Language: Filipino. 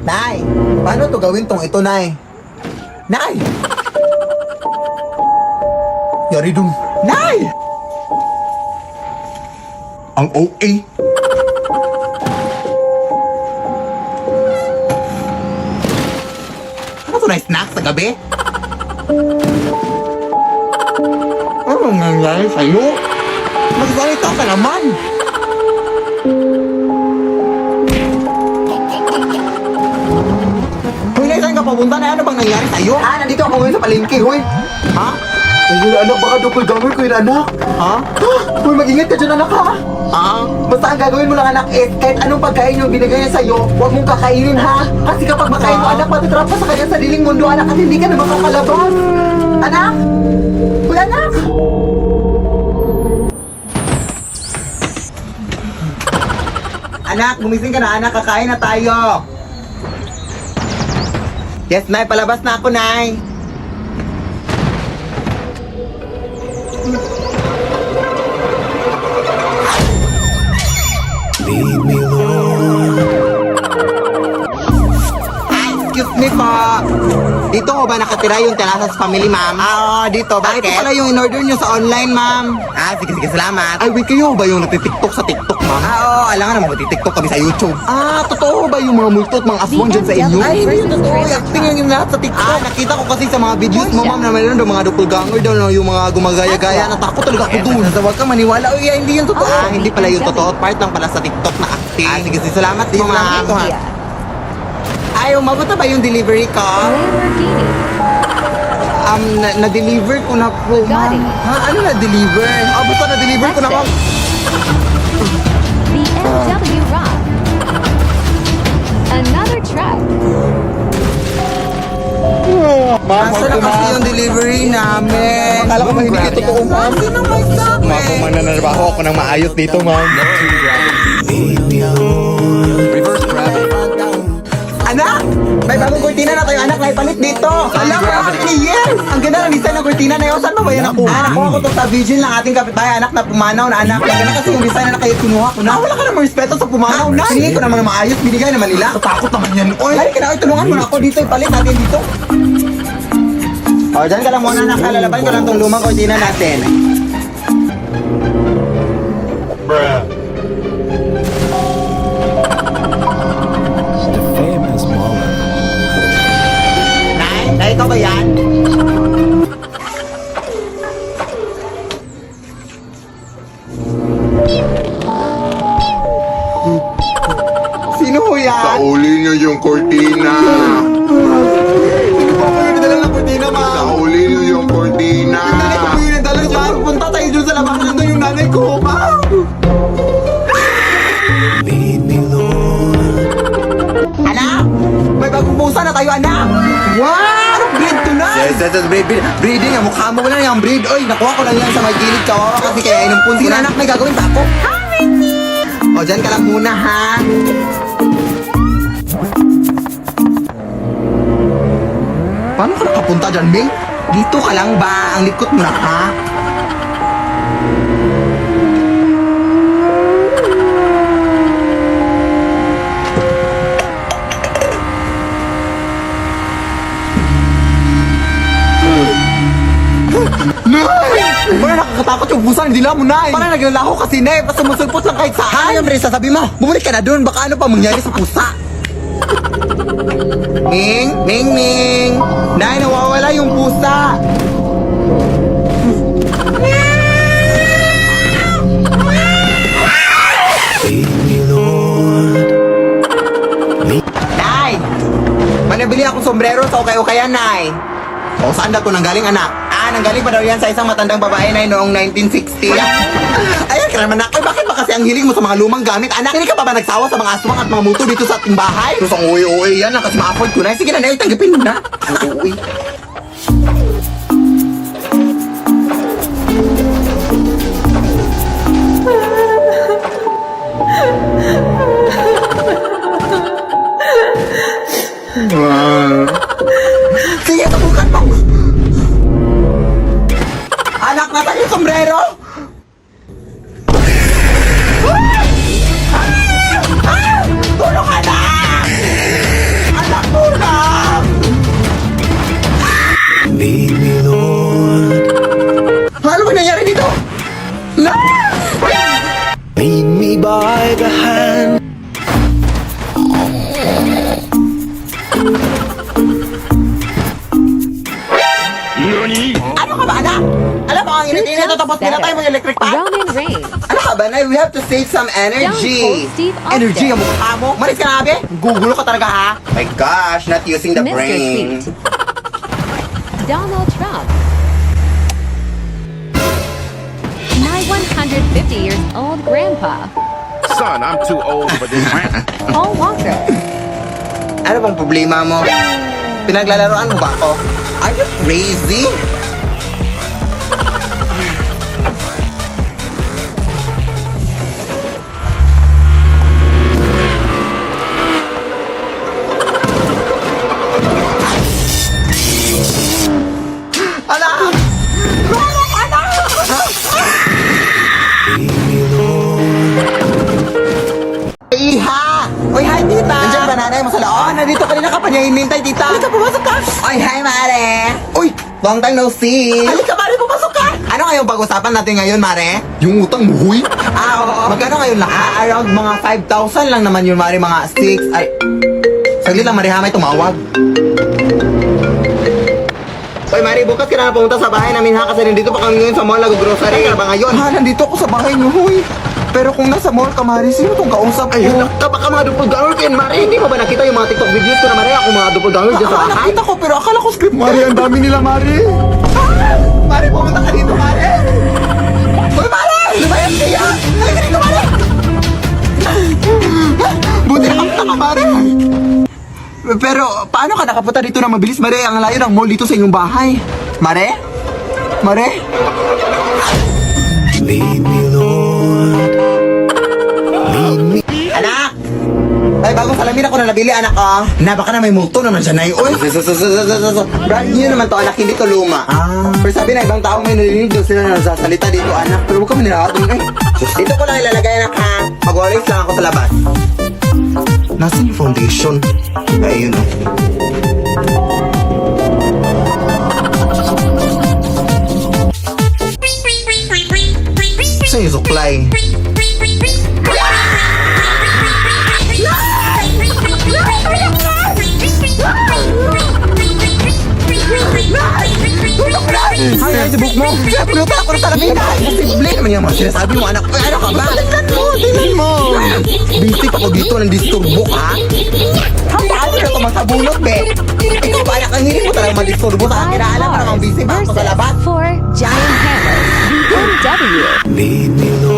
Nay, paano to gawin tong ito, Nay? Nay! Yari dun. Nay! Ang OA. Ano to na snack sa gabi? Ano nangyayari sa'yo? Magsalita ka naman! Hoy, Nay, saan ka papunta na? Ano bang nangyari sa'yo? Nandito ako ngayon sa palengke, hoy! Ha? Ay, anak, baka doppelganger ko yun, anak! Ha? Hoy, mag-ingat ka dyan, anak, ha? Basta ang gagawin mo lang, anak, is kahit anong pagkain yung binigay niya sa'yo, huwag mong kakainin, ha? Kasi kapag makain mo, anak, matitrap ka sa kanyang sariling mundo, anak, at hindi ka na makakalabas! Anak! Hoy, anak! Anak, gumising ka na, anak, kakain na tayo! Yes, Nay, palabas na ako, Nay! Lead me, Lord. Excuse me po. Dito ko ba nakatira yung Terrazas Family, ma'am? Dito. Bakit? Ito pala yung in-order nyo sa online, ma'am. Sige, salamat. Ay, wait, kayo ba yung natitiktok sa TikTok, ma'am? Oo, alam nga naman, natitiktok kami sa YouTube. Totoo ba yung mga multo at mga aswang dyan sa inyo? Ay, hindi yung totoo. Acting yung lahat sa TikTok. Nakita ko kasi sa mga videos mo, ma'am, na mayroon daw mga doppelganger daw, no, yung mga gumagaya-gaya. Natakot talaga ako dun. Huwag ka maniwala. Uy, hindi yung totoo. Hindi pala yung totoo. Part lang pala sa TikTok na acting. Sige, salamat din, ma'am. Ay, umabot na ba yung delivery ko? Na-deliver ko na po, ma'am. Ano na-deliver? Basta na-deliver ko na, ma'am. BMW Rock. Another truck. Ma'am, asa na kasi yung delivery namin? Akala ko ba hindi ito totoo, ma'am? Sino may sabi? Ma'am, kung mananarbaho ako ng maayos dito, ma'am. Lead me, Lord. Reverse gravity. Anak! May bagong kurtina na tayo, anak, naipalit dito. Alam mo, yes! Ang ganda ng design ng kurtina na yun. Saan mo ba yan nakuha? Nakuha ko to sa Virgin ng ating kapitbahay, anak, na pumanaw na anak. Maganda kasi yung design na kayo kinuha ko na. Wala ka namang respeto sa pumanaw na. Sinigay ko naman ng maayos, binigay naman nila. Takot naman yan, oy. Ay, kailangan tulungan mo na ako dito, ipalit natin dito. Dyan ka lang muna, anak. Lalaban ko lang tong lumang kurtina natin. The famous baller. Nay, ikaw ba yan? Sino ho yan? Sauli niyo yung kortina. Sino po kayo nadala ng kurtina, ma'am? Sauli niyo yung kortina. Hindi ko kayo nadala dyan. Punta tayo dyan sa labas. Nandun yung nanay ko, ma'am. Lead me, Lord. Anak! May bagong pusa na tayo, anak! Wow! Anong breed to na? Yes, breeding. Ang mukha mo lang yung breed. Oy, nakuha ko lang yan sa may gilid. Kawawa kasi kaya inumpun ko na. Anak, may gagawin pa ako. Dyan ka lang muna, ha? Paano ka nakapunta dyan, Ming? Dito ka lang ba? Ang likot mo na, ha? Nay! Parang nakakatakot yung pusa, hindi lang mo, Nay! Parang naglalaho kasi, Nay! Basta sumusulpot lang kahit saan! Ano yung sasabi mo? Bumalik ka na doon, baka ano pa mangyari sa pusa! Ming! Nay, nawawala yung pusa! Lead me, Lord. Nay! Manabili akong sombrero sa ukay-ukayan, Nay! Saan daw ito nanggaling, anak? Nanggaling pa daw yan sa isang matandang babae, Nay, noong 1960. Ayan ka naman, anak. Bakit ba kasi ang hiling mo sa mga lumang gamit, anak? Hindi ka pa ba nagsawa sa mga aswang at mga multo dito sa ating bahay? Gusto ang uwi-uwi yan lang kasi ma-afford ko, Nay. Sige na, Nay, tanggapin mo na. Uwi. Sige, tubukan mo! Anak, nasan yung sombrero? Tulong, anak! Tingnan ito, tapos pinatay mo yung electric fan. Roman Reigns. Ano ka ba, Nay? We have to save some energy. Young Steve Austin. Energy ang mukha mo. Maris ka na, Abe. Gugulo ka talaga, ha? My gosh, not using the Mr. brain. Tweet. Donald Trump. My 150 years old grandpa. Son, I'm too old for this rant. Paul Walker. Ano bang problema mo? Pinaglalaroan mo ba ako? Are you crazy? Anak! Iha! Uy, hi, tita! Nandiyan ba nanay mo sa loob? Oh, nandito kanina ka pa niya hinintay, tita. Halika, pumasok ka! Uy, hi, mare! Uy, long time no see! Halika, mare, pumasok ka! Ano ngayong pag-usapan natin ngayon, mare? Yung utang mo, huy? Oo. Magkano ngayon lahat? Around mga 5,000 lang naman yun, mare, mga 6. Ay, saglit lang, mare, ha, may tumawag. Uy, Mari, bukas ka na pumunta sa bahay namin ha kasi nandito pa kami ngayon sa mall nag-grocery. Kaya ba ngayon? Ha, nandito ako sa bahay mo, huy. Pero kung nasa mall ka, Mari, sino itong kausap ko? Ayun, baka mga doppelganger kayo, Mari. Hindi mo ba nakita yung mga TikTok videos ko na, Mari? Ako mga doppelganger dyan sa bahay? Nakita ko, pero akala ko script. Mari, ang dami nila, Mari. Mari, pumunta ka dito, Mari. Uy, Mari! Lumayas kaya! Halika dito, Mari! Buti nakapunta ka, Mari. Pero, paano ka nakapunta dito na mabilis, Mare? Ang layo ng mall dito sa inyong bahay. Mare? Mare? Lead me, Lord. Lead me. Anak! Ay, bagong salamin ako na nabili, anak ko. Na, baka na may multo naman siya, Nay. Uy! Brand new naman to, anak. Hindi to luma. Pero sabi na, ibang tao may narinig doon sila na nagsasalita dito, anak. Pero huwag kami nilahatong, eh. Dito ko lang ilalagay, anak, ha? Mag-walis lang ako sa labas. Nasaan yung foundation? Ayun, oh. Saan yung supply? Ay, ay, sibuk mo! Pulutan ako na sa lamin! Posible naman yung mga sinasabi mo, anak. Ay, ano ka ba? Tingnan mo! Bisip ako dito ng disturbo ka? Paano na ito masabunot, be? Ikaw ba, anak? Ang hiling mo talagang madisturbo sa akin. Alam ka namang bisip ako sa labas. For Giant Hammer. BMW. Lead me, Lord.